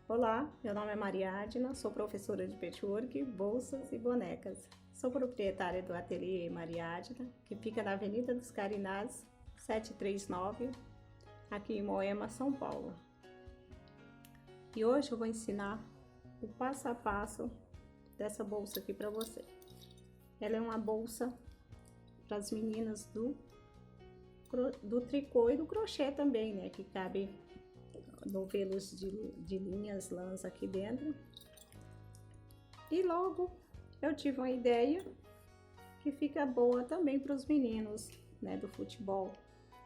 Olá, meu nome é Mariadna, sou professora de patchwork, bolsas e bonecas. Sou proprietária do ateliê Mariadna, que fica na Avenida dos Carinás, 739, aqui em Moema, São Paulo. E hoje eu vou ensinar o passo a passo dessa bolsa aqui para você. Ela é uma bolsa para as meninas do tricô e do crochê também, né? Que cabe novelos de linhas, lãs aqui dentro. E logo eu tive uma ideia que fica boa também para os meninos, né, do futebol,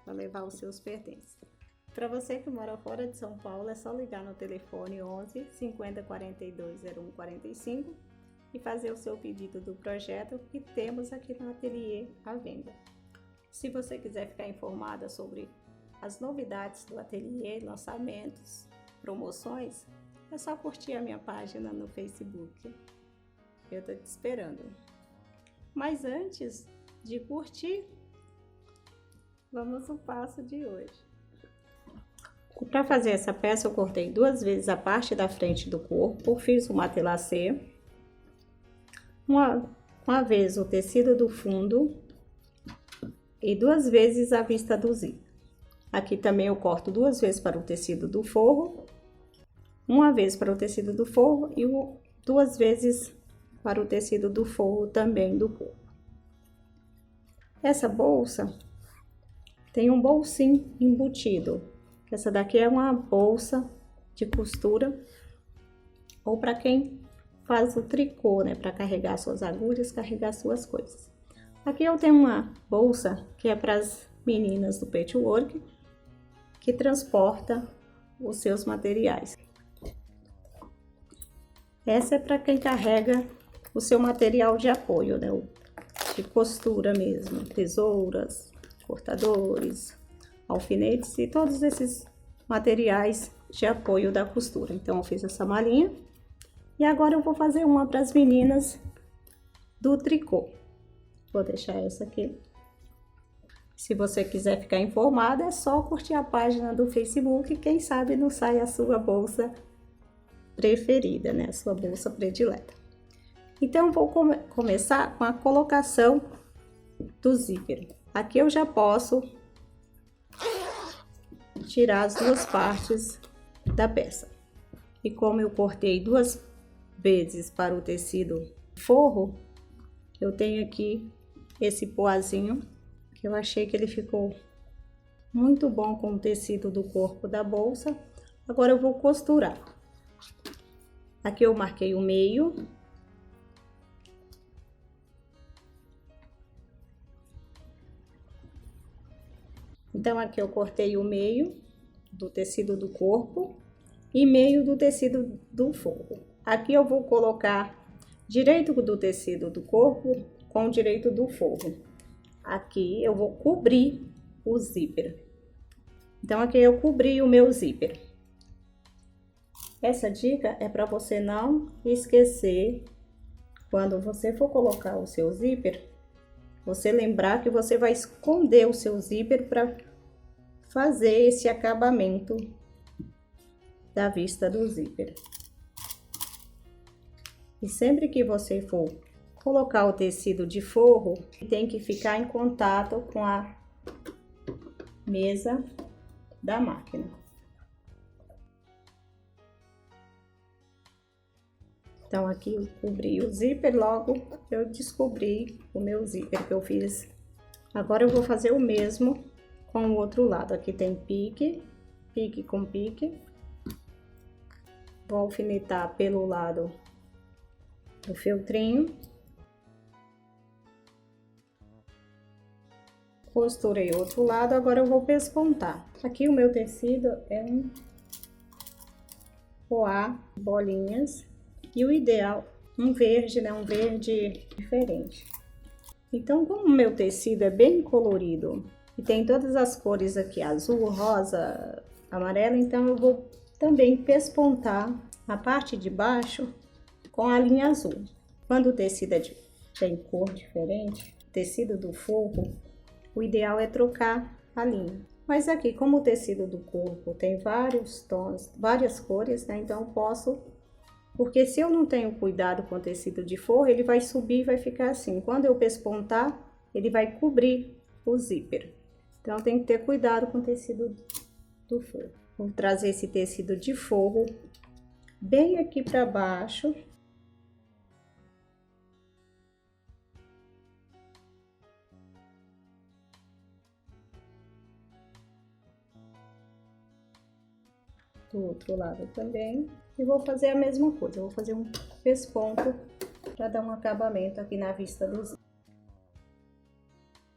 para levar os seus pertences. Para você que mora fora de São Paulo, é só ligar no telefone 11 50 42 01 45 e fazer o seu pedido do projeto que temos aqui no ateliê à venda. Se você quiser ficar informada sobre as novidades do ateliê, lançamentos, promoções, é só curtir a minha página no Facebook. Eu tô te esperando. Mas antes de curtir, vamos ao passo de hoje. Para fazer essa peça, eu cortei 2 vezes a parte da frente do corpo, fiz um matelacê, uma vez o tecido do fundo e 2 vezes a vista do zíper. Aqui também eu corto 2 vezes para o tecido do forro, uma vez para o tecido do forro e 2 vezes para o tecido do forro também do corpo. Essa bolsa tem um bolsinho embutido. Essa daqui é uma bolsa de costura ou para quem faz o tricô, né, para carregar suas agulhas, carregar suas coisas. Aqui eu tenho uma bolsa que é para as meninas do patchwork, que transporta os seus materiais. Essa é para quem carrega o seu material de apoio, né? De costura mesmo, tesouras, cortadores, alfinetes e todos esses materiais de apoio da costura. Então eu fiz essa malinha e agora eu vou fazer uma para as meninas do tricô. Vou deixar essa aqui. Se você quiser ficar informada, é só curtir a página do Facebook, quem sabe não sai a sua bolsa preferida, né? A sua bolsa predileta. Então, vou começar com a colocação do zíper. Aqui eu já posso tirar as 2 partes da peça. E como eu cortei 2 vezes para o tecido forro, eu tenho aqui esse poazinho, que eu achei que ele ficou muito bom com o tecido do corpo da bolsa. Agora eu vou costurar. Aqui eu marquei o meio. Então aqui eu cortei o meio do tecido do corpo e meio do tecido do forro. Aqui eu vou colocar direito do tecido do corpo com o direito do forro. Aqui eu vou cobrir o zíper. Então aqui eu cobri o meu zíper. Essa dica é para você não esquecer, quando você for colocar o seu zíper, você lembrar que você vai esconder o seu zíper para fazer esse acabamento da vista do zíper. E sempre que você for colocar o tecido de forro, tem que ficar em contato com a mesa da máquina. Então aqui eu cobri o zíper, logo eu descobri o meu zíper que eu fiz. Agora eu vou fazer o mesmo com o outro lado. Aqui tem pique, pique com pique. Vou alfinetar pelo lado do feltrinho. Costurei o outro lado, agora eu vou pespontar. Aqui o meu tecido é um poá, bolinhas, e o ideal, um verde, né? Um verde diferente. Então, como o meu tecido é bem colorido e tem todas as cores aqui, azul, rosa, amarelo, então eu vou também pespontar a parte de baixo com a linha azul. Quando o tecido tem cor diferente, tecido do forro, o ideal é trocar a linha. Mas aqui, como o tecido do corpo tem vários tons, várias cores, né? Então eu posso... Porque se eu não tenho cuidado com o tecido de forro, ele vai subir e vai ficar assim. Quando eu pespontar, ele vai cobrir o zíper. Então tem que ter cuidado com o tecido do forro. Vou trazer esse tecido de forro bem aqui para baixo. Do outro lado também. E vou fazer a mesma coisa, eu vou fazer um pesponto para dar um acabamento aqui na vista do zíper.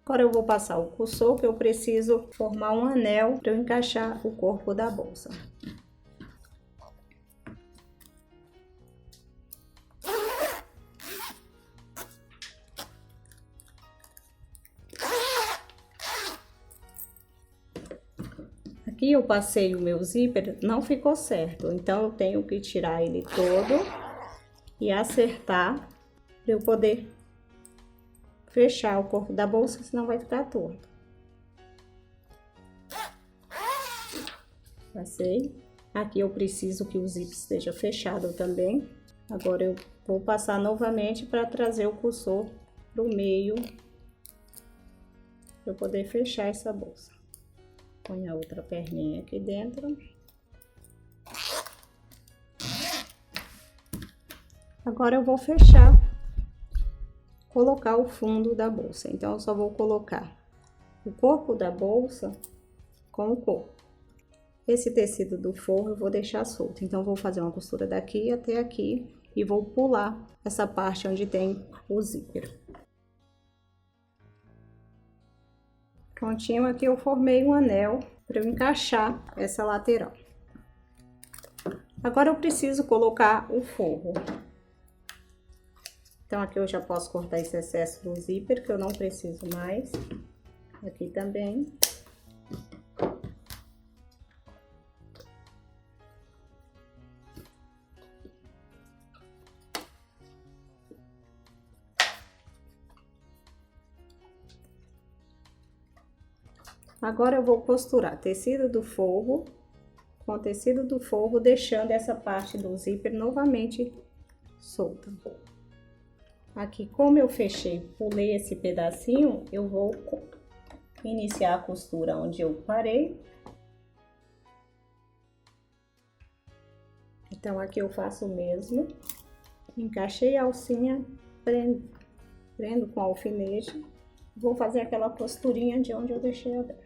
Agora eu vou passar o cursor, que eu preciso formar um anel para eu encaixar o corpo da bolsa. Aqui eu passei o meu zíper, não ficou certo, então eu tenho que tirar ele todo e acertar para eu poder fechar o corpo da bolsa, senão vai ficar torto. Passei. Aqui eu preciso que o zíper esteja fechado também. Agora eu vou passar novamente para trazer o cursor para o meio, para eu poder fechar essa bolsa. Põe a outra perninha aqui dentro. Agora eu vou fechar, colocar o fundo da bolsa. Então eu só vou colocar o corpo da bolsa com o corpo. Esse tecido do forro eu vou deixar solto. Então eu vou fazer uma costura daqui até aqui e vou pular essa parte onde tem o zíper. Prontinho, aqui eu formei um anel para eu encaixar essa lateral. Agora eu preciso colocar o forro. Então aqui eu já posso cortar esse excesso do zíper, que eu não preciso mais. Aqui também. Agora eu vou costurar tecido do forro com tecido do forro, deixando essa parte do zíper novamente solta. Aqui, como eu fechei, pulei esse pedacinho, eu vou iniciar a costura onde eu parei. Então aqui eu faço o mesmo, encaixei a alcinha, prendo com alfinete, vou fazer aquela costurinha de onde eu deixei aberto.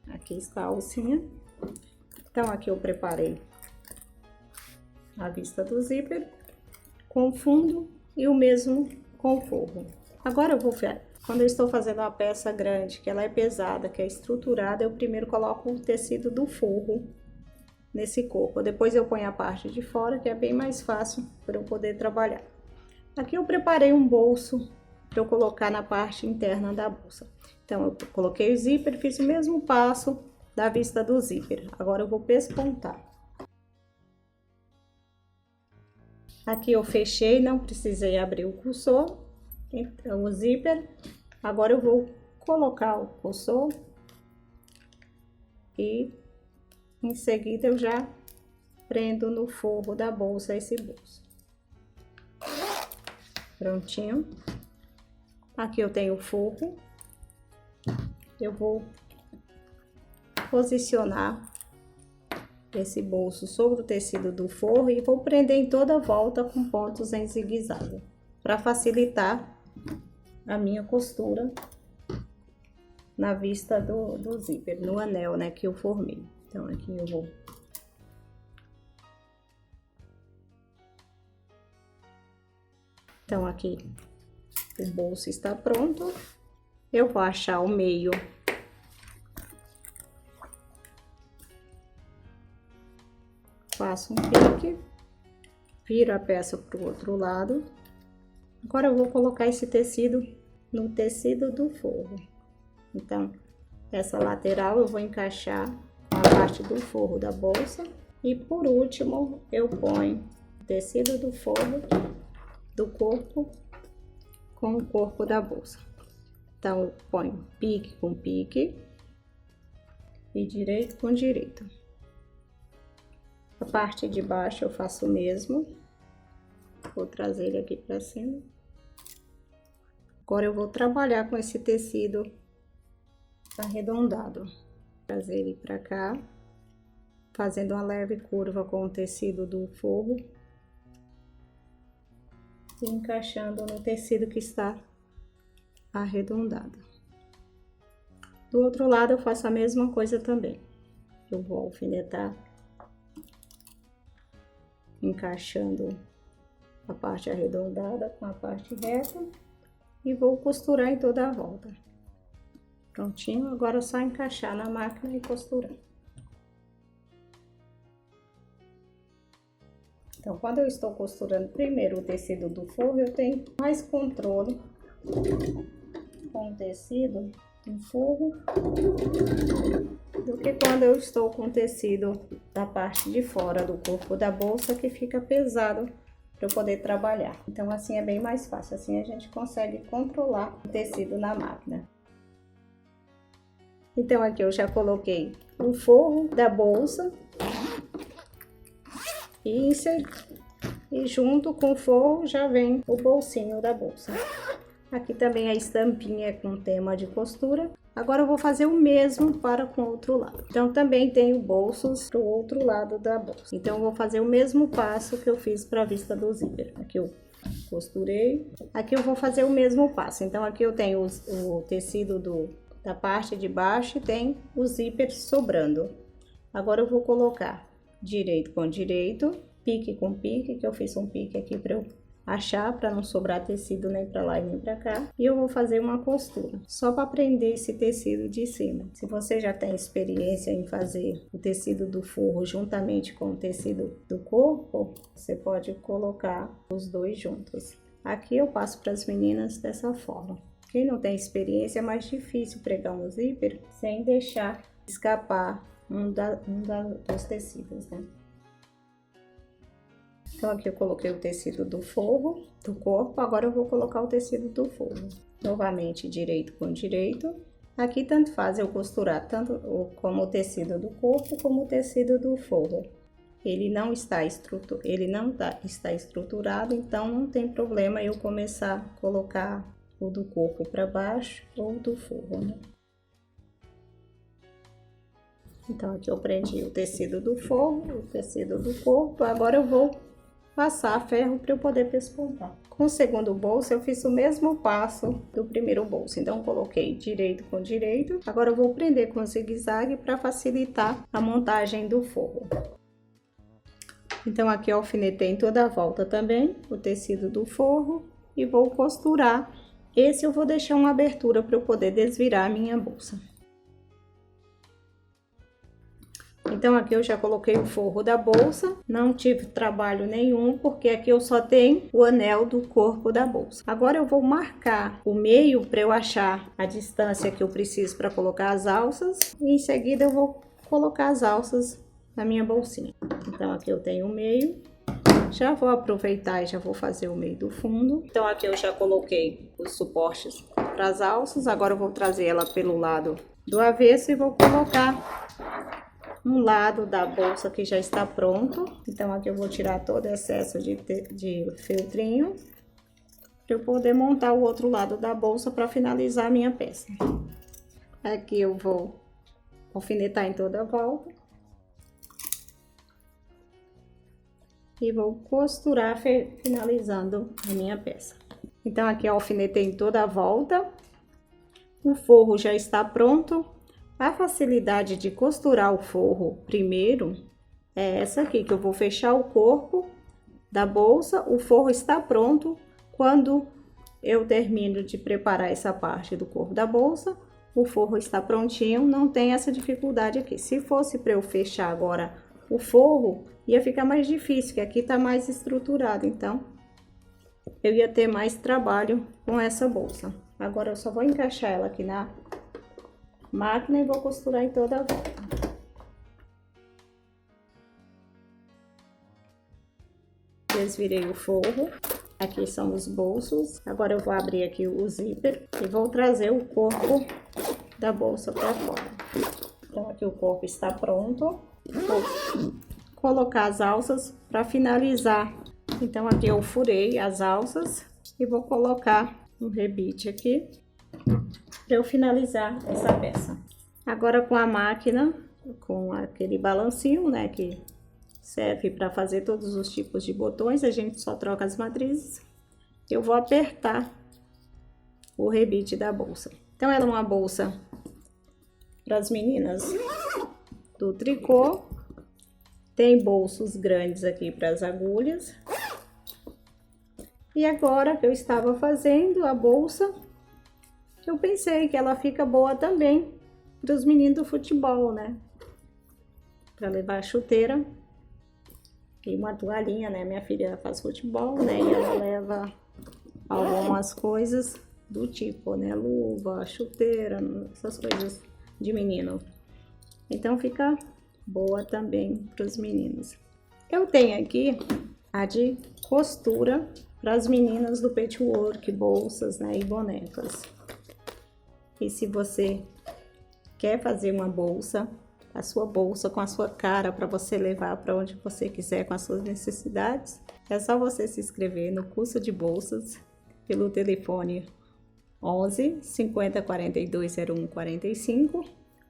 Aqui está a alcinha. Então aqui eu preparei a vista do zíper com fundo e o mesmo com forro. Agora eu vou, quando eu estou fazendo uma peça grande, que ela é pesada, que é estruturada, eu primeiro coloco o tecido do forro nesse corpo. Depois eu ponho a parte de fora, que é bem mais fácil para eu poder trabalhar. Aqui eu preparei um bolso para eu colocar na parte interna da bolsa. Então eu coloquei o zíper, fiz o mesmo passo da vista do zíper. Agora eu vou pespontar. Aqui eu fechei, não precisei abrir o cursor, então o zíper. Agora eu vou colocar o cursor e em seguida eu já prendo no forro da bolsa esse bolso. Prontinho. Aqui eu tenho o forro. Eu vou posicionar esse bolso sobre o tecido do forro e vou prender em toda a volta com pontos em zigue-zague, para facilitar a minha costura na vista do zíper, no anel, né, que eu formei. Então aqui eu vou Então aqui o bolso está pronto. Eu vou achar o meio faço um pique, viro a peça para o outro lado. Agora eu vou colocar esse tecido no tecido do forro. Então, essa lateral eu vou encaixar com a parte do forro da bolsa. E por último, eu ponho o tecido do forro do corpo com o corpo da bolsa. Então, eu ponho pique com pique e direito com direito. A parte de baixo eu faço o mesmo. Vou trazer ele aqui pra cima. Agora eu vou trabalhar com esse tecido arredondado. Trazer ele pra cá, fazendo uma leve curva com o tecido do forro. E encaixando no tecido que está arredondado. Do outro lado eu faço a mesma coisa também. Eu vou alfinetar, encaixando a parte arredondada com a parte reta e vou costurar em toda a volta. Prontinho, agora é só encaixar na máquina e costurar. Então, quando eu estou costurando primeiro o tecido do forro, eu tenho mais controle com o tecido do forro do que quando eu estou com o tecido da parte de fora do corpo da bolsa, que fica pesado para eu poder trabalhar. Então, assim é bem mais fácil, assim a gente consegue controlar o tecido na máquina. Então, aqui eu já coloquei o forro da bolsa e junto com o forro já vem o bolsinho da bolsa. Aqui também a estampinha com tema de costura. Agora eu vou fazer o mesmo para com o outro lado. Então também tenho bolsos para o outro lado da bolsa. Então eu vou fazer o mesmo passo que eu fiz para a vista do zíper. Aqui eu costurei. Aqui eu vou fazer o mesmo passo. Então aqui eu tenho o tecido da parte de baixo e tem o zíper sobrando. Agora eu vou colocar direito com direito, pique com pique, que eu fiz um pique aqui para eu achar, para não sobrar tecido nem para lá e nem para cá. E eu vou fazer uma costura, só para prender esse tecido de cima. Se você já tem experiência em fazer o tecido do forro juntamente com o tecido do corpo, você pode colocar os dois juntos. Aqui eu passo para as meninas dessa forma. Quem não tem experiência é mais difícil pregar um zíper sem deixar escapar dos tecidos, né? Então aqui eu coloquei o tecido do forro, do corpo, agora eu vou colocar o tecido do forro. Novamente direito com direito. Aqui tanto faz eu costurar tanto como o tecido do corpo como o tecido do forro. Ele não está estruturado, então não tem problema eu começar a colocar o do corpo para baixo ou do forro, né? Então aqui eu prendi o tecido do forro, o tecido do corpo. Agora eu vou passar ferro para eu poder pespontar. Com o segundo bolso eu fiz o mesmo passo do primeiro bolso. Então coloquei direito com direito. Agora eu vou prender com zigue-zague para facilitar a montagem do forro. Então aqui eu alfinetei em toda a volta também o tecido do forro e vou costurar. Esse eu vou deixar uma abertura para eu poder desvirar a minha bolsa. Então aqui eu já coloquei o forro da bolsa, não tive trabalho nenhum, porque aqui eu só tenho o anel do corpo da bolsa. Agora eu vou marcar o meio para eu achar a distância que eu preciso para colocar as alças, e em seguida eu vou colocar as alças na minha bolsinha. Então aqui eu tenho o meio, já vou aproveitar e já vou fazer o meio do fundo. Então aqui eu já coloquei os suportes para as alças, agora eu vou trazer ela pelo lado do avesso e vou colocar um lado da bolsa que já está pronto. Então aqui eu vou tirar todo o excesso de feltrinho para eu poder montar o outro lado da bolsa para finalizar a minha peça. Aqui eu vou alfinetar em toda a volta e vou costurar finalizando a minha peça. Então aqui eu alfinetei em toda a volta, o forro já está pronto. A facilidade de costurar o forro primeiro é essa aqui, que eu vou fechar o corpo da bolsa, o forro está pronto. Quando eu termino de preparar essa parte do corpo da bolsa, o forro está prontinho, não tem essa dificuldade aqui. Se fosse para eu fechar agora o forro, ia ficar mais difícil, que aqui tá mais estruturado, então eu ia ter mais trabalho com essa bolsa. Agora eu só vou encaixar ela aqui na máquina e vou costurar em toda a volta. Desvirei o forro Aqui são os bolsos. Agora eu vou abrir aqui o zíper e vou trazer o corpo da bolsa para fora. Então aqui o corpo está pronto. Vou colocar as alças para finalizar. Então aqui eu furei as alças e vou colocar um rebite aqui para eu finalizar essa peça. Agora com a máquina, com aquele balancinho, né, que serve para fazer todos os tipos de botões, a gente só troca as matrizes. Eu vou apertar o rebite da bolsa. Então ela é uma bolsa para as meninas do tricô. Tem bolsos grandes aqui para as agulhas. E agora que eu estava fazendo a bolsa, eu pensei que ela fica boa também para os meninos do futebol, né? Para levar a chuteira e uma toalhinha, né? Minha filha faz futebol, né? E ela leva algumas coisas do tipo, né? Luva, chuteira, essas coisas de menino. Então fica boa também para os meninos. Eu tenho aqui a de costura para as meninas do patchwork, bolsas, né, e bonecas. E se você quer fazer uma bolsa, a sua bolsa com a sua cara para você levar para onde você quiser com as suas necessidades, é só você se inscrever no curso de bolsas pelo telefone 11 50 42 01 45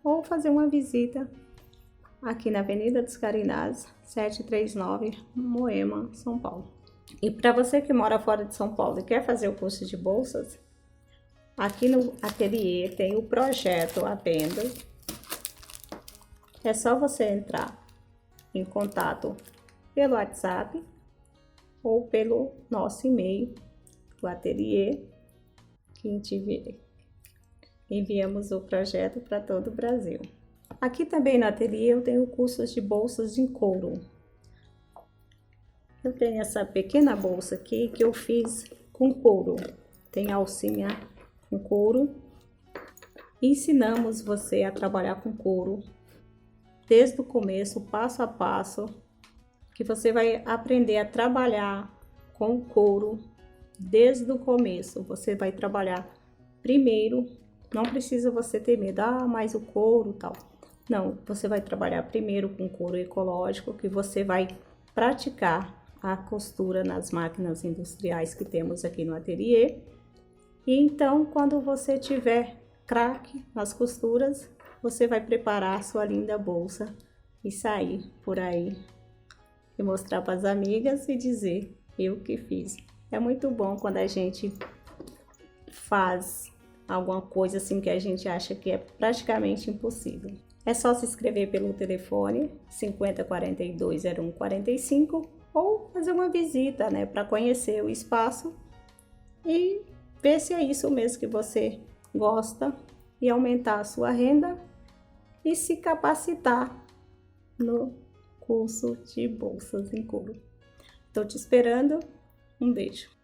ou fazer uma visita aqui na Avenida dos Carinás, 739, Moema, São Paulo. E para você que mora fora de São Paulo e quer fazer o curso de bolsas, aqui no ateliê tem o projeto à venda. É só você entrar em contato pelo WhatsApp ou pelo nosso e-mail do ateliê, que enviamos o projeto para todo o Brasil. Aqui também no ateliê eu tenho cursos de bolsas em couro. Eu tenho essa pequena bolsa aqui que eu fiz com couro. Tem alcinha com couro. Ensinamos você a trabalhar com couro desde o começo, passo a passo, que você vai aprender a trabalhar com couro desde o começo. Você vai trabalhar primeiro, não precisa você ter medo, mas o couro tal. Não, você vai trabalhar primeiro com couro ecológico, que você vai praticar a costura nas máquinas industriais que temos aqui no ateliê. E então, quando você tiver craque nas costuras, você vai preparar a sua linda bolsa e sair por aí e mostrar para as amigas e dizer: eu que fiz. É muito bom quando a gente faz alguma coisa assim que a gente acha que é praticamente impossível. É só se inscrever pelo telefone 50 42 01 45 ou fazer uma visita, né, para conhecer o espaço e ver se é isso mesmo que você gosta e aumentar a sua renda e se capacitar no curso de bolsas em couro. Estou te esperando. Um beijo.